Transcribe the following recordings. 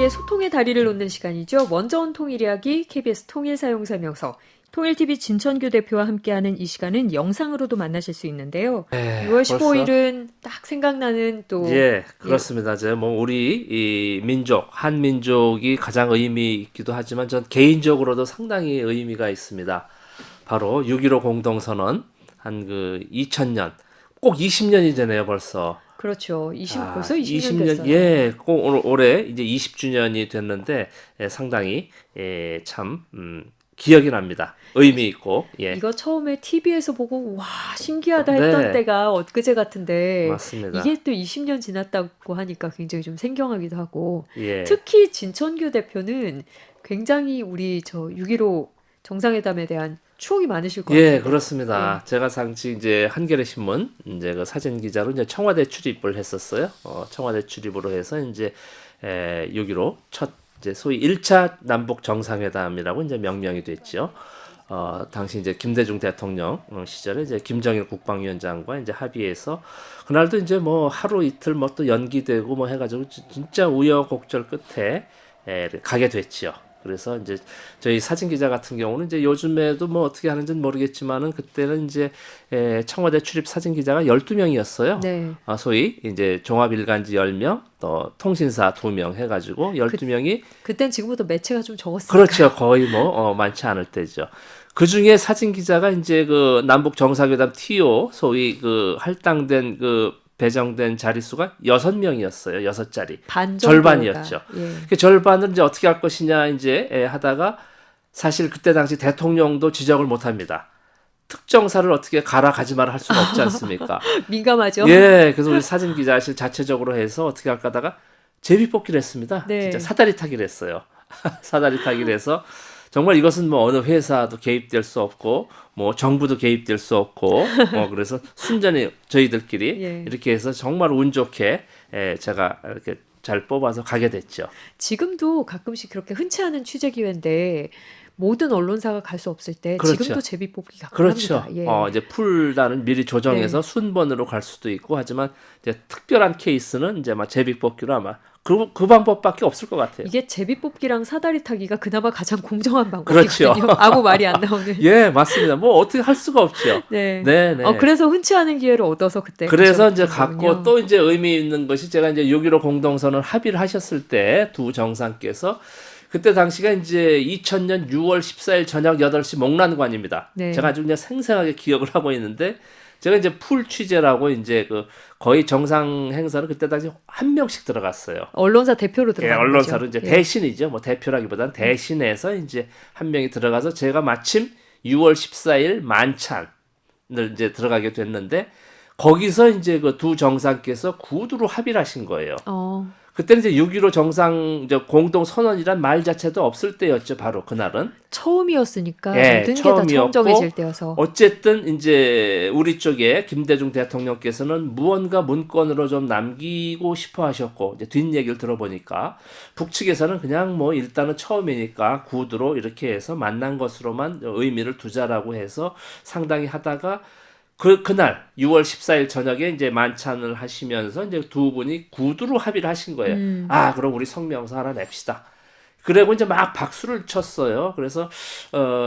사이에 소통의 다리를 놓는 시간이죠. 먼저 온 통일 이야기 KBS 통일사용설명서. 통일TV 진천규 대표와 함께하는 이 시간은 영상으로도 만나실 수 있는데요. 6월 15일은 딱 생각나는 또 예, 그렇습니다. 이제 뭐 우리 이 민족, 한민족이 가장 의미 있기도 하지만 전 개인적으로도 상당히 의미가 있습니다. 바로 6.15 공동선언 한 그 2000년 꼭 20년이 되네요, 벌써. 그렇죠. 벌써 20년 됐어요. 예, 꼭 올해 이제 20주년이 됐는데 상당히 참 기억이 납니다. 의미 있고. 예. 이거 처음에 TV에서 보고 와 신기하다 했던 네. 때가 엊그제 같은데 맞습니다. 이게 또 20년 지났다고 하니까 굉장히 좀 생경하기도 하고 예. 특히 진천규 대표는 굉장히 우리 저 6.15 정상회담에 대한 추억이 많으실 것 같아요. 예, 그렇습니다. 제가 당시 이제 한겨레 신문 이제 그 사진 기자로 이제 청와대 출입을 했었어요. 청와대 출입으로 해서 이제 6.15 첫 이제 소위 1차 남북 정상회담이라고 이제 명명이 됐죠. 당시 이제 김대중 대통령 시절에 이제 김정일 국방위원장과 이제 합의해서 그날도 이제 뭐 하루 이틀 뭐 또 연기되고 뭐 해가지고 진짜 우여곡절 끝에 가게 됐죠. 그래서 이제 저희 사진 기자 같은 경우는 이제 요즘에도 뭐 어떻게 하는지는 모르겠지만은 그때는 이제 청와대 출입 사진 기자가 12명이었어요. 네. 소위 이제 종합일간지 10명, 또 통신사 2명 해가지고 12명이 그땐 지금보다 매체가 좀 적었으니까. 그렇죠. 거의 뭐 많지 않을 때죠. 그 중에 사진 기자가 이제 그 남북 정상회담 TO 소위 그 할당된 그 배정된 자릿수가 6명이었어요. 6자리. 반 절반이었죠. 예. 그 절반을 이제 어떻게 할 것이냐 이제 하다가 사실 그때 당시 대통령도 지적을 못 합니다. 특정사를 어떻게 가라 가지 마라 할 수가 없지 않습니까? 민감하죠. 예, 그래서 우리 사진 기자실 자체적으로 해서 어떻게 할까 하다가 제비뽑기를 했습니다. 네. 진짜 사다리 타기를 했어요. 사다리 타기를 해서 정말 이것은 뭐 어느 회사도 개입될 수 없고 뭐 정부도 개입될 수 없고 그래서 순전히 저희들끼리 예. 이렇게 해서 정말 운 좋게 제가 이렇게 잘 뽑아서 가게 됐죠. 지금도 가끔씩 그렇게 흔치 않은 취재 기회인데 모든 언론사가 갈 수 없을 때 그렇죠. 지금도 제비뽑기 그렇죠. 가능합니다. 예. 이제 풀단을 미리 조정해서 순번으로 갈 수도 있고 하지만 이제 특별한 케이스는 이제 막 제비뽑기로 아마 그 방법밖에 없을 것 같아요. 이게 제비뽑기랑 사다리 타기가 그나마 가장 공정한 방법이거든요. 그렇죠. 아무 말이 안 나오는. 예, 맞습니다. 뭐 어떻게 할 수가 없죠. 네. 네, 네. 그래서 흔치 않은 기회를 얻어서 그때 그래서 이제 가셨군요. 갖고 또 이제 의미 있는 것이 제가 이제 6.15 공동선언 합의를 하셨을 때 두 정상께서 그때 당시가 이제 2000년 6월 14일 저녁 8시 목란관입니다. 네. 제가 아주 그냥 생생하게 기억을 하고 있는데 제가 이제 풀 취재라고 이제 그 거의 정상 행사를 그때 당시 한 명씩 들어갔어요. 언론사 대표로 예, 들어간 언론사로 거죠. 이제 대신이죠. 뭐 대표라기보다는 대신해서 이제 한 명이 들어가서 제가 마침 6월 14일 만찬을 이제 들어가게 됐는데 거기서 이제 그 두 정상께서 구두로 합의를 하신 거예요. 그때는 이제 6.15 정상 이제 공동 선언이란 말 자체도 없을 때였죠. 바로 그날은. 처음이었으니까 예, 모든 게 다 처음이었고 처음 정해질 때여서. 어쨌든 이제 우리 쪽에 김대중 대통령께서는 무언가 문건으로 좀 남기고 싶어 하셨고 이제 뒷얘기를 들어보니까 북측에서는 그냥 뭐 일단은 처음이니까 구두로 이렇게 해서 만난 것으로만 의미를 두자라고 해서 상당히 하다가 그날 6월 14일 저녁에 이제 만찬을 하시면서 이제 두 분이 구두로 합의를 하신 거예요. 그럼 우리 성명서 하나 냅시다. 그리고 이제 막 박수를 쳤어요. 그래서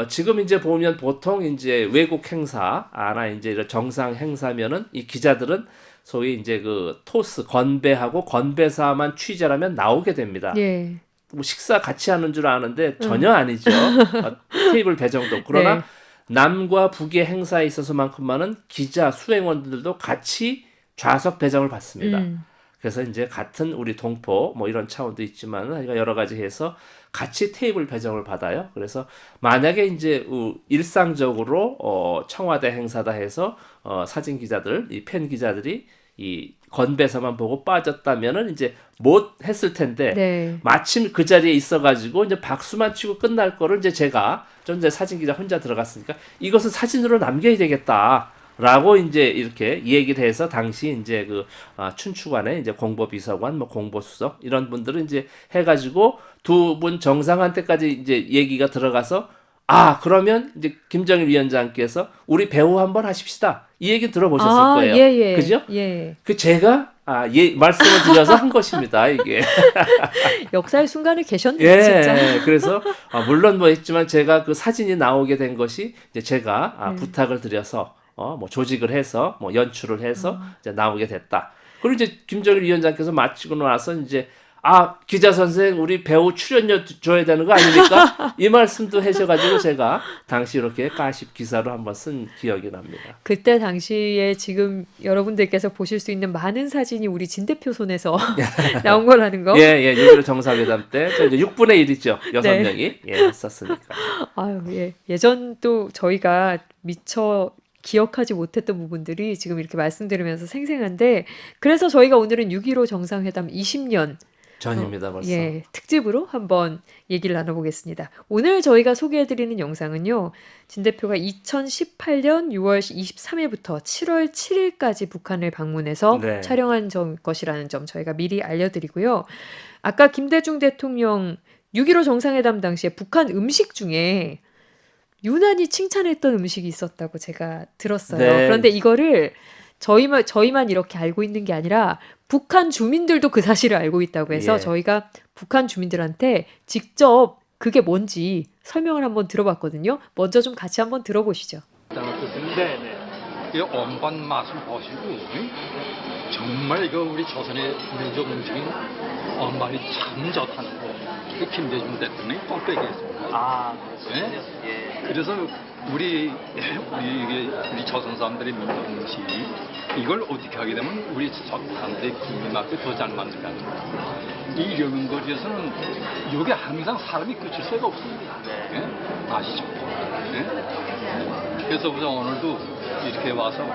지금 이제 보면 보통 이제 외국 행사나 이제 이런 정상 행사면은 이 기자들은 소위 이제 그 토스 건배하고 건배사만 취재라면 나오게 됩니다. 예. 뭐 식사 같이 하는 줄 아는데 전혀 아니죠. 테이블 배정도. 그러나 네. 남과 북의 행사에 있어서만큼만은 기자 수행원들도 같이 좌석 배정을 받습니다. 그래서 이제 같은 우리 동포 뭐 이런 차원도 있지만 여러 가지 해서 같이 테이블 배정을 받아요. 그래서 만약에 이제 일상적으로 청와대 행사다 해서 사진 기자들, 이 팬 기자들이 이 건배사만 보고 빠졌다면은 이제 못 했을 텐데 네. 마침 그 자리에 있어가지고 이제 박수만 치고 끝날 거를 이제 제가 좀 이제 사진 기자 혼자 들어갔으니까 이것은 사진으로 남겨야 되겠다라고 이제 이렇게 얘기를 해서 당시 이제 그 춘추관에 이제 공보비서관, 뭐 공보수석 이런 분들은 이제 해가지고 두 분 정상한테까지 이제 얘기가 들어가서 그러면 이제 김정일 위원장께서 우리 배우 한번 하십시다. 이 얘기 들어보셨을 거예요. 예. 그죠? 예. 그 제가 말씀을 드려서 한 것입니다. 이게. 역사의 순간에 계셨네요, 예, 진짜. 그래서 물론 뭐 있지만 제가 그 사진이 나오게 된 것이 이제 제가 부탁을 드려서 뭐 조직을 해서 뭐 연출을 해서 이제 나오게 됐다. 그리고 이제 김정일 위원장께서 마치고 나서 이제 기자 선생 우리 배우 출연료 줘야 되는 거 아닙니까? 이 말씀도 하셔가지고 제가 당시 이렇게 가십 기사로 한번 쓴 기억이 납니다. 그때 당시에 지금 여러분들께서 보실 수 있는 많은 사진이 우리 진 대표 손에서 나온 거라는 거. 예, 6.15 정상회담 때 저 이제 6분의 1이죠. 6명이 했었으니까. 아유, 예. 예전 또 저희가 미처 기억하지 못했던 부분들이 지금 이렇게 말씀드리면서 생생한데, 그래서 저희가 오늘은 6.15 정상회담 20년 전입니다, 벌써. 예, 특집으로 한번 얘기를 나눠보겠습니다. 오늘 저희가 소개해드리는 영상은요, 진 대표가 2018년 6월 23일부터 7월 7일까지 북한을 방문해서 네. 촬영한 것이라는 점 저희가 미리 알려드리고요. 아까 김대중 대통령 6.15 정상회담 당시에 북한 음식 중에 유난히 칭찬했던 음식이 있었다고 제가 들었어요. 네. 그런데 이거를 저희만 이렇게 알고 있는 게 아니라 북한 주민들도 그 사실을 알고 있다고 해서 예. 저희가 북한 주민들한테 직접 그게 뭔지 설명을 한번 들어봤거든요. 먼저 좀 같이 한번 들어보시죠. 네네. 이 엄반 맛을 보시고 정말 이거 우리 조선의 민족 음식인 엄반이 참 좋다는 거. 그 김대중 대통령이 뻥빼기했습니다. 네? 예. 그래서 우리 조선 사람들의 민족 음식 이걸 어떻게 하게 되면 우리 사람들의 국민학교 더 잘 만들게 하는 거예요. 이러는 것에서는 이게 항상 사람이 그칠 수가 없습니다. 네? 아시죠? 네? 그래서부터 오늘도 이렇게 와서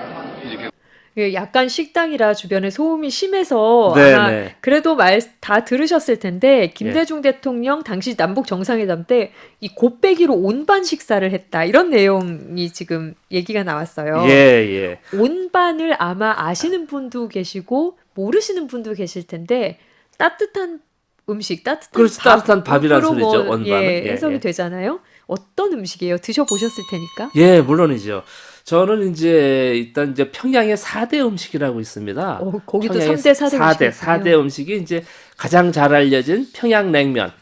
이렇게 예, 약간 식당이라 주변에 소음이 심해서 네, 아마 네. 그래도 말 다 들으셨을 텐데 김대중 대통령 당시 남북 정상회담 때 이 곱빼기로 온반 식사를 했다 이런 내용이 지금 얘기가 나왔어요. 예. 온반을 아마 아시는 분도 계시고 모르시는 분도 계실 텐데 따뜻한 음식, 따뜻한 그렇지, 따뜻한 밥이란 밥으로 소리죠, 온반은. 예, 해석이 예. 되잖아요. 어떤 음식이에요? 드셔보셨을 테니까. 예, 물론이죠. 저는 이제 일단 이제 평양의 4대 음식이라고 있습니다. 거기도 평양의 3대 4대 4대 음식이 이제 가장 잘 알려진 평양냉면.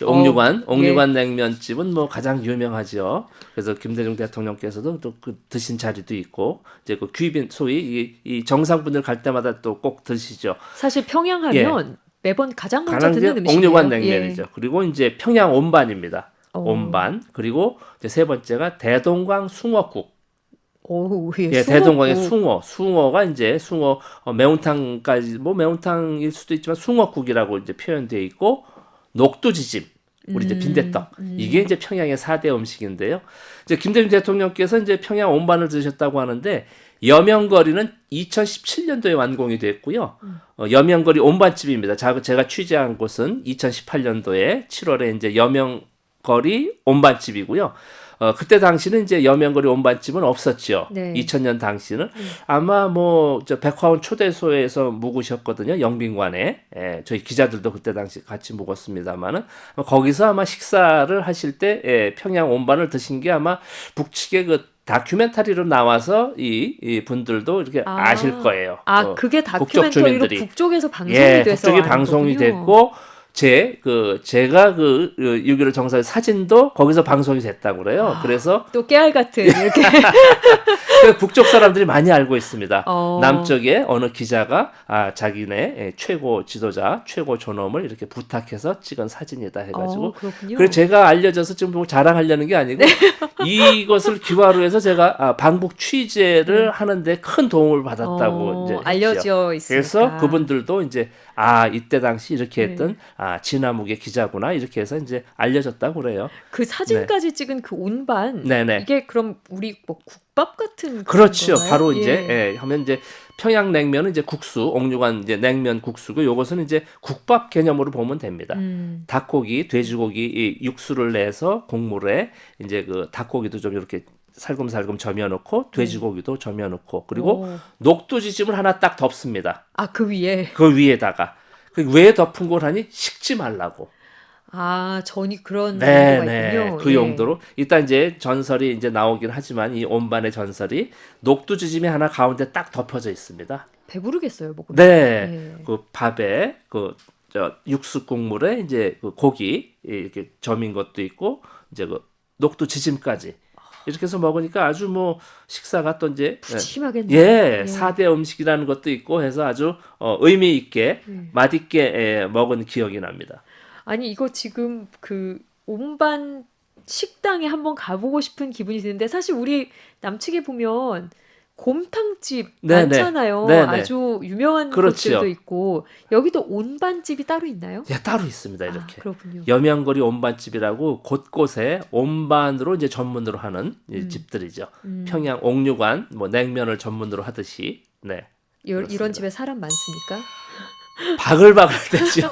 옥류관 예. 냉면집은 뭐 가장 유명하죠. 그래서 김대중 대통령께서도 또 그 드신 자리도 있고 이제 그 귀빈 소위 이 정상분들 갈 때마다 또 꼭 드시죠. 사실 평양하면 매번 가장 먼저 가장 듣는 음식이에요. 옥류관 냉면이죠. 그리고 이제 평양 온반입니다. 어. 온반. 그리고 이제 세 번째가 대동강 숭어국. 오, 예, 예, 숭어국. 대동강의 숭어가 이제 매운탕까지 뭐 매운탕일 수도 있지만 숭어국이라고 이제 표현되어 있고 녹두지짐, 우리 이제 빈대떡 이게 이제 평양의 4대 음식인데요. 이제 김대중 대통령께서 이제 평양 온반을 드셨다고 하는데 여명거리는 2017년도에 완공이 됐고요. 여명거리 온반집입니다. 제가 취재한 곳은 2018년도에 7월에 이제 여명거리 온반집이고요. 그때 당시는 이제 여명거리 온반집은 없었죠. 네. 2000년 당시는 아마 뭐 저 백화원 초대소에서 묵으셨거든요. 영빈관에. 예, 저희 기자들도 그때 당시 같이 묵었습니다만은 거기서 아마 식사를 하실 때 평양 온반을 드신 게 아마 북측의 그 다큐멘터리로 나와서 이 분들도 이렇게 아실 거예요. 그게 북쪽 다큐멘터리로 주민들이. 북쪽에서 방송이 예, 돼서 북쪽이 아는 방송이 거군요. 됐고 제가 6.15 정상회 사진도 거기서 방송이 됐다고 그래요. 그래서 또 깨알 같은 이렇게 북쪽 사람들이 많이 알고 있습니다. 어. 남쪽에 어느 기자가 자기네 최고 지도자, 최고 존엄을 이렇게 부탁해서 찍은 사진이다 해가지고. 그렇군요. 그래서 제가 알려져서 지금 뭐 자랑하려는 게 아니고 이것을 기화로 해서 제가 방북 취재를 하는데 큰 도움을 받았다고 이제 했죠. 알려져 있으니까. 그래서 그분들도 이제 이때 당시 이렇게 했던 진화묵의 기자구나 이렇게 해서 이제 알려졌다고 그래요. 그 사진까지 찍은 그 온반 네네. 이게 그럼 우리 뭐 국밥 같은 그렇죠. 건가요? 바로 예. 이제 하면 이제 평양냉면은 이제 국수, 옥류관 이제 냉면 국수고 요것은 이제 국밥 개념으로 보면 됩니다. 닭고기, 돼지고기 이 육수를 내서 국물에 이제 그 닭고기도 좀 이렇게 살금살금 점여놓고 돼지고기도 점여놓고 그리고 녹두지짐을 하나 딱 덮습니다. 그 위에 그 위에다가 왜 덮은 거라니 식지 말라고. 전이 그런 용도가 네, 있군요. 그 예. 용도로 일단 이제 전설이 이제 나오긴 하지만 이 온반의 전설이 녹두지짐이 하나 가운데 딱 덮어져 있습니다. 배부르겠어요, 먹으면. 네. 그 밥에 저 육수 국물에 이제 그 고기 이렇게 점인 것도 있고 이제 그 녹두지짐까지 이렇게 해서 먹으니까 아주 뭐 식사가 또 이제 푸짐하겠네요. 예, 4대 음식이라는 것도 있고 해서 아주 의미 있게 맛있게 먹은 기억이 납니다. 아니 이거 지금 그 온반 식당에 한번 가보고 싶은 기분이 드는데 사실 우리 남측에 보면 곰탕집 네네. 많잖아요. 네네. 아주 유명한 그렇지요. 곳들도 있고 여기도 온반집이 따로 있나요? 예, 따로 있습니다. 이렇게. 그렇군요. 염양거리 온반집이라고 곳곳에 온반으로 이제 전문으로 하는 이 집들이죠. 평양 옥류관 뭐 냉면을 전문으로 하듯이 네. 이런 집에 사람 많습니까? 바글바글 되죠.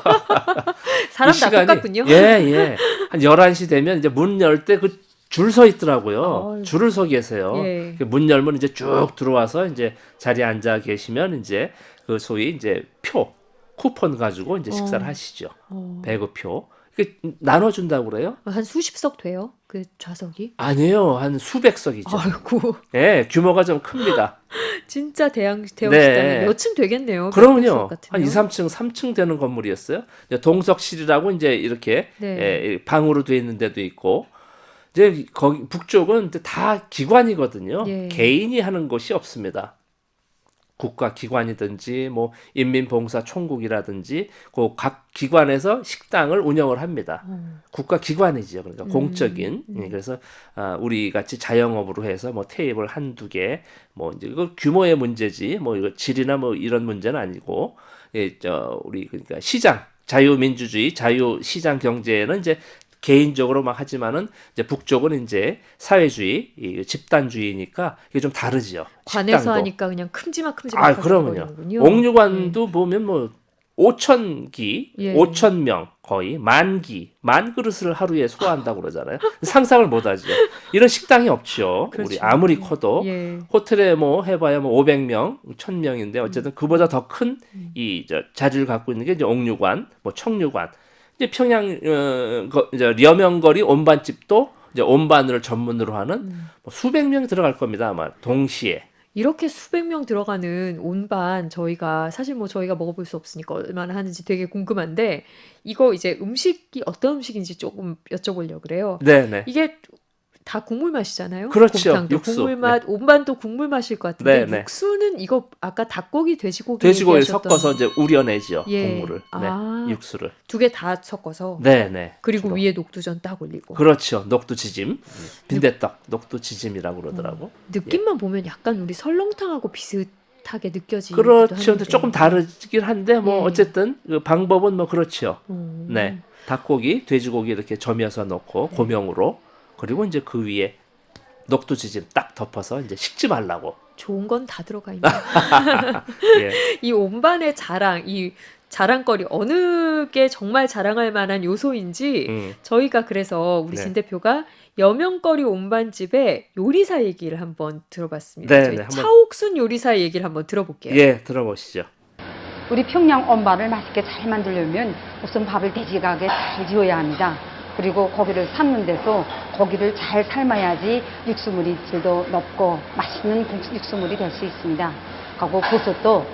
사람 그 다 시간이, 똑같군요. 예, 예. 한 11시 되면 이제 문 열 때 그 줄 서 있더라고요. 아유. 줄을 서 계세요. 예. 그문 열면 이제 쭉 들어와서 이제 자리에 앉아 계시면 이제 그 소위 이제 쿠폰 가지고 이제 식사를 하시죠. 배급표. 이게 나눠준다고 그래요? 한 수십 석 돼요? 그 좌석이? 아니에요. 한 수백 석이죠. 아이고 예, 규모가 좀 큽니다. 진짜 대형 네. 식당이 몇 층 되겠네요. 몇 그럼요. 석 한 같으면. 2, 3층, 3층 되는 건물이었어요. 이제 동석실이라고 이제 이렇게 네. 예, 방으로 돼 있는 데도 있고. 이제 거기 북쪽은 이제 다 기관이거든요. 예. 개인이 하는 곳이 없습니다. 국가 기관이든지 뭐 인민봉사총국이라든지 그 각 기관에서 식당을 운영을 합니다. 국가 기관이죠. 그러니까 공적인. 예, 그래서 우리 같이 자영업으로 해서 뭐 테이블 한두 개, 뭐 이제 그 규모의 문제지, 뭐 이거 질이나 뭐 이런 문제는 아니고, 예, 우리 그러니까 시장, 자유민주주의, 자유시장 경제는 이제 개인적으로 막 하지만은 이제 북쪽은 이제 사회주의, 이 집단주의니까 이게 좀 다르지요. 관에서 식당도. 하니까 그냥 큼지막큼지막 아, 그러면요. 옥류관도 보면 뭐 5,000기, 예. 5,000명 거의 만 그릇을 하루에 소화한다고 그러잖아요. 상상을 못 하죠. 이런 식당이 없죠. 그렇죠. 우리 아무리 커도 예. 호텔에 뭐 해봐야 뭐 500명, 1,000명인데 어쨌든 그보다 더 큰 이 자리를 갖고 있는 게 이제 옥류관, 뭐 청류관. 이제 평양 이제 려명거리 온반집도 이제 온반을 전문으로 하는 뭐 수백 명이 들어갈 겁니다. 아마 동시에. 이렇게 수백 명 들어가는 온반 저희가 사실 뭐 저희가 먹어볼 수 없으니까 얼마나 하는지 되게 궁금한데 이거 이제 음식이 어떤 음식인지 조금 여쭤보려고 그래요. 네네. 이게 다 국물 맛이잖아요. 그렇죠. 곰탕도 육수. 국물 맛, 온반도 국물 맛일 것 같은데 네, 네. 육수는 이거 아까 닭고기, 돼지고기 돼지고기를 얘기하셨던 섞어서 이제 우려내죠. 예. 국물을. 아. 네. 육수를. 두 개 다 섞어서 네네. 그리고 주로. 위에 녹두전 딱 올리고 그렇죠. 녹두지짐. 빈대떡. 녹두지짐이라고 그러더라고. 느낌만 보면 약간 우리 설렁탕하고 비슷하게 느껴지기도 그렇죠. 근데 하는데. 조금 다르긴 한데 뭐 예. 어쨌든 그 방법은 뭐 그렇죠. 음. 네. 닭고기, 돼지고기 이렇게 점여서 넣고 고명으로 그리고 이제 그 위에 녹두지짐 딱 덮어서 이제 식지 말라고. 좋은 건 다 들어가 있네요. 예. 이 온반의 자랑, 이 자랑거리 어느 게 정말 자랑할 만한 요소인지 저희가 그래서 우리 네. 진 대표가 여명거리 온반집의 요리사 얘기를 한번 들어봤습니다. 네, 저희 네, 한번- 차옥순 요리사 얘기를 한번 들어볼게요. 예, 들어보시죠. 우리 평양 온반을 맛있게 잘 만들려면 우선 밥을 돼지가게 잘 지어야 합니다. 그리고 고기를 삶는 데서 고기를 잘 삶아야지 육수물이 질도 높고 맛있는 육수물이 될 수 있습니다. 그리고 버섯도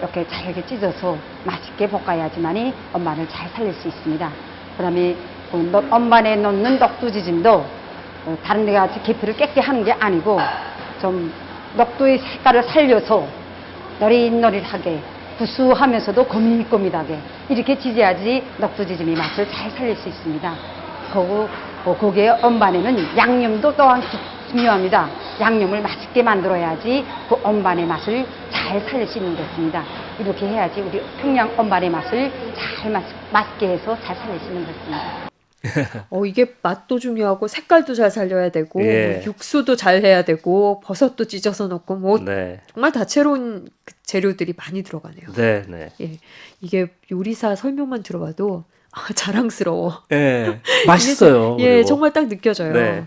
이렇게 잘게 찢어서 맛있게 볶아야지만이 온반을 잘 살릴 수 있습니다. 그다음에 온반에 넣는 녹두지짐도 다른 데 같이 깊이를 깨끗이 하는 게 아니고 좀 녹두의 색깔을 살려서 노릿노릿하게 구수하면서도 거밀거밀하게 이렇게 지져야지 녹두지짐이 맛을 잘 살릴 수 있습니다. 그리고 거기에 온반에는 양념도 또한 중요합니다. 양념을 맛있게 만들어야지 그 온반의 맛을 잘 살릴 수 있는 것입니다. 이렇게 해야지 우리 평양 온반의 맛을 잘 맛있게 해서 잘 살릴 수 있는 것입니다. 이게 맛도 중요하고 색깔도 잘 살려야 되고 예. 육수도 잘 해야 되고 버섯도 찢어서 넣고 뭐 네. 정말 다채로운 그 재료들이 많이 들어가네요. 네, 네. 예, 이게 요리사 설명만 들어봐도 자랑스러워. 예. 맛있어요. 예, 그리고. 정말 딱 느껴져요. 네.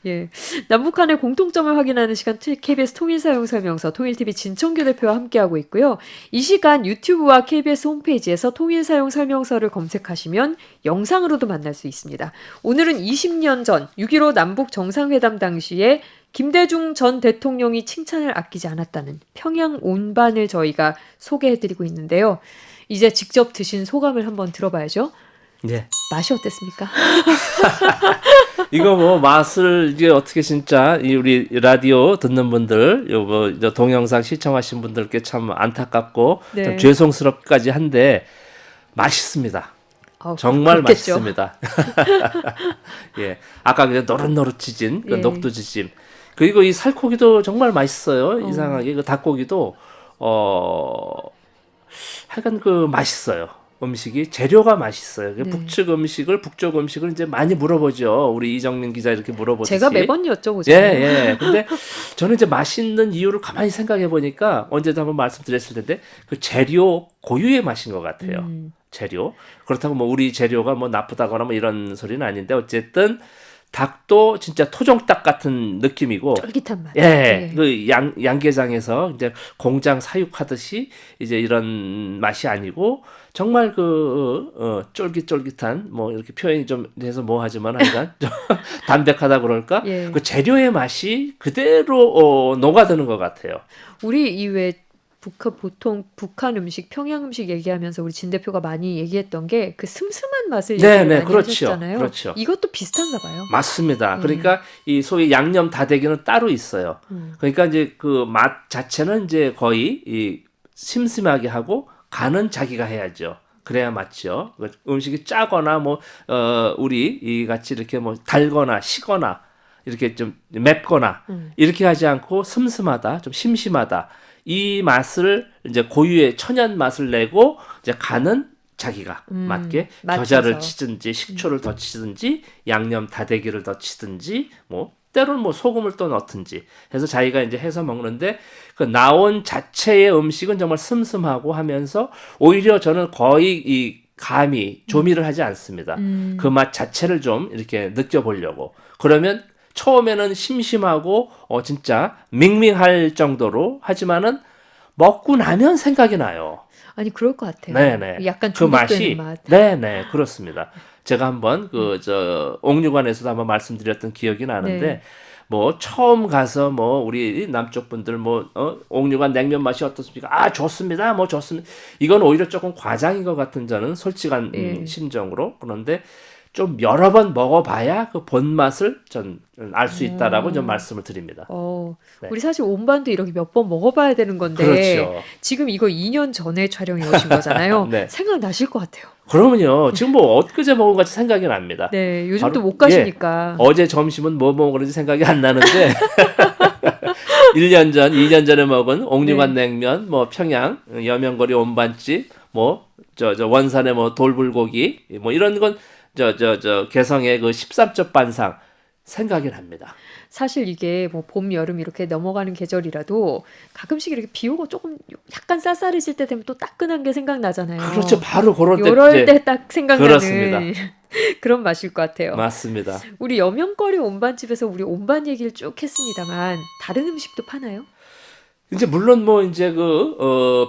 예, 남북한의 공통점을 확인하는 시간 KBS 통일사용설명서 통일TV 진청규 대표와 함께하고 있고요. 이 시간 유튜브와 KBS 홈페이지에서 통일사용설명서를 검색하시면 영상으로도 만날 수 있습니다. 오늘은 20년 전 6.15 남북 정상회담 당시에 김대중 전 대통령이 칭찬을 아끼지 않았다는 평양 온반을 저희가 소개해드리고 있는데요. 이제 직접 드신 소감을 한번 들어봐야죠. 네. 맛이 어땠습니까? 이거 뭐 맛을 이게 어떻게 진짜 이 우리 라디오 듣는 분들, 요거 동영상 시청하신 분들께 참 안타깝고 네. 좀 죄송스럽기까지 한데 맛있습니다. 정말 그렇겠죠. 맛있습니다. 예, 아까 그 노릇노릇지진 그 예. 녹두지짐 그리고 이 살코기도 정말 맛있어요. 이상하게 그 닭고기도 하여간 그 맛있어요. 음식이 재료가 맛있어요. 네. 북쪽 음식을 이제 많이 물어보죠. 우리 이정민 기자 이렇게 물어보듯이. 제가 매번 여쭤보잖아요. 예. 근데 저는 이제 맛있는 이유를 가만히 생각해 보니까 언제도 한번 말씀드렸을 텐데 그 재료 고유의 맛인 것 같아요. 재료. 그렇다고 뭐 우리 재료가 뭐 나쁘다거나 뭐 이런 소리는 아닌데 어쨌든 닭도 진짜 토종닭 같은 느낌이고. 쫄깃한 맛. 예, 네. 그 양계장에서 이제 공장 사육하듯이 이제 이런 맛이 아니고 정말 쫄깃쫄깃한 뭐 이렇게 표현이 좀 돼서 뭐 하지만 하여간 좀 담백하다 그럴까? 예. 그 재료의 맛이 그대로 녹아드는 것 같아요. 우리 이외 보통 북한 음식, 평양 음식 얘기하면서 우리 진 대표가 많이 얘기했던 게 그 슴슴한 맛을 네, 얘기를 네, 많이 그렇죠. 하셨잖아요. 그렇죠. 이것도 비슷한가 봐요. 맞습니다. 그러니까 이 소위 양념 다대기는 따로 있어요. 그러니까 이제 그 맛 자체는 이제 거의 이 심심하게 하고 간은 자기가 해야죠. 그래야 맞죠. 음식이 짜거나 뭐 우리 이 같이 이렇게 뭐 달거나 시거나 이렇게 좀 맵거나 이렇게 하지 않고 슴슴하다, 좀 심심하다. 이 맛을 이제 고유의 천연 맛을 내고 이제 간은 자기가 맞게 맞춰서. 겨자를 치든지 식초를 더 치든지 양념 다대기를 더 치든지 뭐 때로는 뭐 소금을 또 넣든지 해서 자기가 이제 해서 먹는데 그 나온 자체의 음식은 정말 슴슴하고 하면서 오히려 저는 거의 이 감히 조미를 하지 않습니다. 그 맛 자체를 좀 이렇게 느껴보려고. 그러면 처음에는 심심하고 진짜 밍밍할 정도로 하지만은 먹고 나면 생각이 나요. 아니 그럴 것 같아요. 네네. 약간 그 중독되는 맛이 맛. 네네 그렇습니다. 제가 한번 옥류관에서도 한번 말씀드렸던 기억이 나는데 네. 뭐 처음 가서 뭐 우리 남쪽 분들 뭐 옥류관 냉면 맛이 어떻습니까? 아 좋습니다. 뭐 좋습니다. 이건 오히려 조금 과장인 것 같은 저는 솔직한 예. 심정으로 그런데 좀 여러 번 먹어봐야 그 본맛을 전 알 수 있다라고 좀 말씀을 드립니다. 네. 우리 사실 온반도 이렇게 몇 번 먹어봐야 되는 건데 그렇죠. 지금 이거 2년 전에 촬영해 오신 거잖아요. 네. 생각나실 것 같아요. 그러면요 지금 뭐 엊그제 먹은 것 같이 생각이 납니다. 네, 요즘 또 바로- 못 가시니까. 어제 점심은 뭐 먹었는지 생각이 안 나는데 1년 전, 2년 전에 먹은 옥류관 네. 냉면, 뭐 평양 여명거리 온반집, 뭐 저 원산의 뭐 돌불고기, 뭐 이런 건 개성의 그 13첩 반상 생각이 납니다. 사실 이게 뭐 봄, 여름 이렇게 넘어가는 계절이라도 가끔씩 이렇게 비 오고 조금 약간 쌀쌀해질 때 되면 또 따끈한 게 생각나잖아요. 그렇죠. 바로 그럴 때 요럴 이제 때 딱 생각나는 그렇습니다. 그런 맛일 것 같아요. 맞습니다. 우리 여명거리 온반집에서 우리 온반 얘기를 쭉 했습니다만 다른 음식도 파나요? 이제 물론 뭐 이제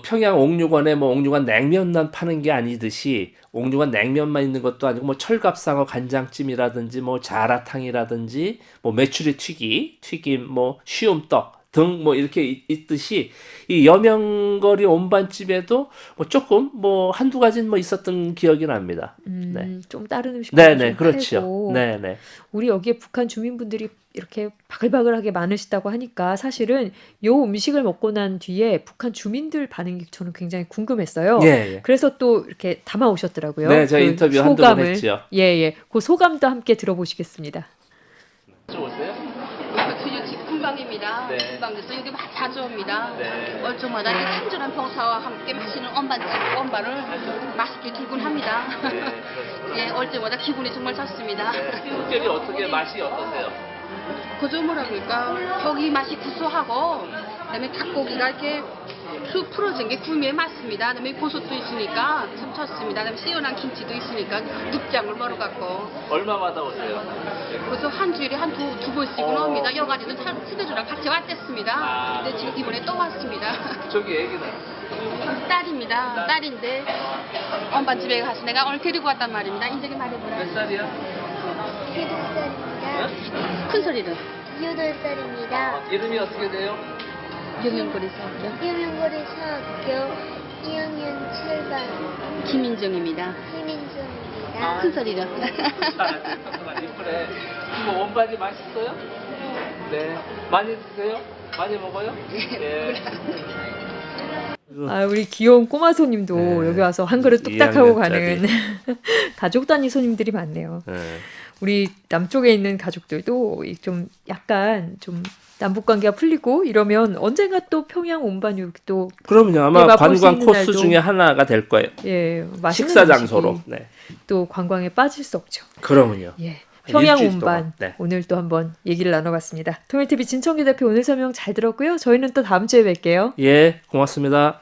평양 옥류관에 뭐 옥류관 냉면만 파는 게 아니듯이 옥류관 냉면만 있는 것도 아니고 뭐 철갑상어 간장찜이라든지 뭐 자라탕이라든지 뭐 메추리 튀김 뭐 쉬움떡 등 뭐 이렇게 있듯이 이 여명거리 온반집에도 뭐 조금 뭐 한두 가지는 뭐 있었던 기억이 납니다. 네. 좀 다른 음식도 네네 좀 그렇죠. 팔고 네네. 우리 여기에 북한 주민분들이 이렇게 바글바글하게 많으시다고 하니까 사실은 요 음식을 먹고 난 뒤에 북한 주민들 반응이 저는 굉장히 궁금했어요. 예. 그래서 또 이렇게 담아 오셨더라고요. 네, 저희 인터뷰 한두 번 했죠. 예. 그 소감도 함께 들어보시겠습니다. 오세요? 그요 직군방입니다. 네. 군방에서 여기 자주 옵니다. 네. 월초마다 이 친절한 평사와 함께 맛있는 원반을 맛있게 기군합니다. 예, 올 때마다 기분이 정말 좋습니다. 튀김이 어떻게 맛이 어떠세요? 그저 뭐라 그럴까, 고기 맛이 구수하고, 그다음에 닭고기가 이렇게 푹 풀어진 게 구미에 맞습니다. 그다음에 고소도 있으니까 참 좋습니다. 그다음에 시원한 김치도 있으니까 육장을 멀어갖고. 얼마마다 오세요? 그래서 한 주일에 한 두 번씩은 옵니다. 여러 가지는 스케줄랑 같이 왔댔습니다. 아. 근데 지금 이번에 또 왔습니다. 저기 애기는? 딸입니다. 딸인데 엄마집에 가서 내가 오늘 데리고 왔단 말입니다. 인적이 말해보라. 몇 살이야? 큰 소리로. 8살입니다. 이름이 어떻게 돼요? 유명고리 사학교 유명고리 사학교 2학년 7반 김인정입니다. 김인정입니다. 큰 소리로. 이쁘네. 이거 원반이 맛있어요? 네. 많이 드세요? 많이 먹어요? 네. 아, 우리 귀여운 꼬마 손님도 네. 여기 와서 한 그릇 뚝딱 하고 2학년짜리. 가는 가족 단위 손님들이 많네요. 네. 우리 남쪽에 있는 가족들도 좀 약간 좀 남북 관계가 풀리고 이러면 언젠가 또 평양 온반육 또 그럼요. 아마 맛볼 수 관광 있는 코스 날도- 중에 하나가 될 거예요. 예, 맛있는 식사 음식이 장소로. 네. 또 관광에 빠질 수 없죠. 그러면요. 예. 평양 일주일 온반 동안. 네. 오늘 또 한번 얘기를 나눠봤습니다. 통일TV 진청규 대표 오늘 설명 잘 들었고요. 저희는 또 다음 주에 뵐게요. 예, 고맙습니다.